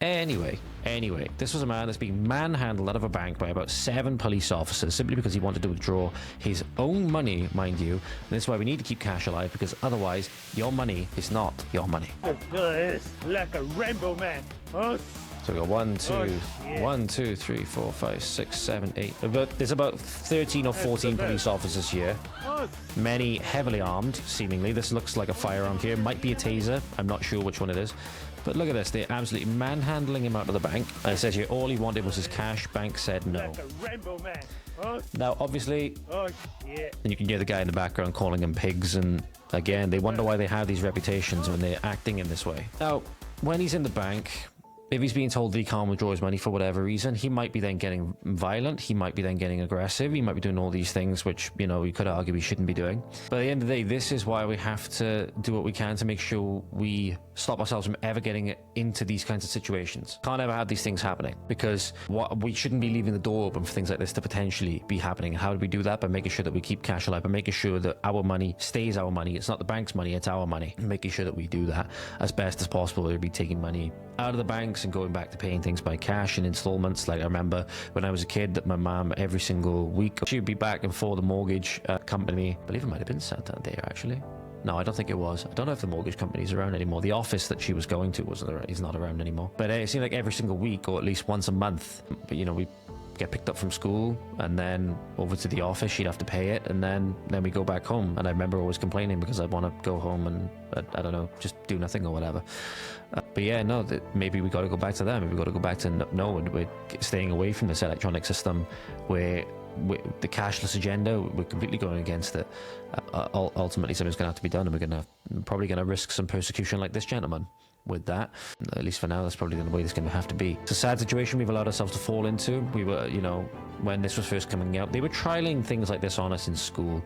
Anyway, this was a man that's being manhandled out of a bank by about 7 police officers simply because he wanted to withdraw his own money, mind you. And this is why we need to keep cash alive, because otherwise your money is not your money. It's like a rainbow man. Oh, so we got 1, 2, 3, 4, 5, 6, 7, 8. There's about 13 or 14 police officers here. Many heavily armed, seemingly. This looks like a firearm here. Might be a taser. I'm not sure which one it is. But look at this. They're absolutely manhandling him out of the bank. And it says here all he wanted was his cash. Bank said no. like a rainbow man. Oh, Now, obviously, shit. and you can hear the guy in the background calling them pigs. And again, they wonder why they have these reputations when they're acting in this way. Now, when he's in the bank, if he's being told that he can't withdraw his money for whatever reason, he might be then getting violent. He might be then getting aggressive. He might be doing all these things, which, you know, you could argue he shouldn't be doing. But at the end of the day, this is why we have to do what we can to make sure we stop ourselves from ever getting into these kinds of situations. Can't ever have these things happening, because we shouldn't be leaving the door open for things like this to potentially be happening. How do we do that? By making sure that we keep cash alive, by making sure that our money stays our money. It's not the bank's money, it's our money. And making sure that we do that as best as possible. We'll be taking money out of the banks and going back to paying things by cash in installments. Like I remember when I was a kid that my mom every single week, she'd be back and forth the mortgage company. I believe it might have been Santander actually. No, I don't think it was. I don't know if the mortgage company's around anymore. The office that she was going to wasn't around. He's not around anymore. But it seemed like every single week, or at least once a month, but you know, we get picked up from school and then over to the office. She'd have to pay it, and then we go back home. And I remember always complaining because I'd want to go home and I don't know, just do nothing or whatever. But yeah, no, maybe we got to go back to that. Maybe we got to go back to no, we're staying away from this electronic system where the cashless agenda, we're completely going against it. Ultimately, something's going to have to be done, and we're probably going to risk some persecution like this gentleman with that. At least for now, that's probably the way it's going to have to be. It's a sad situation we've allowed ourselves to fall into. We were, you know, when this was first coming out, they were trialing things like this on us in school.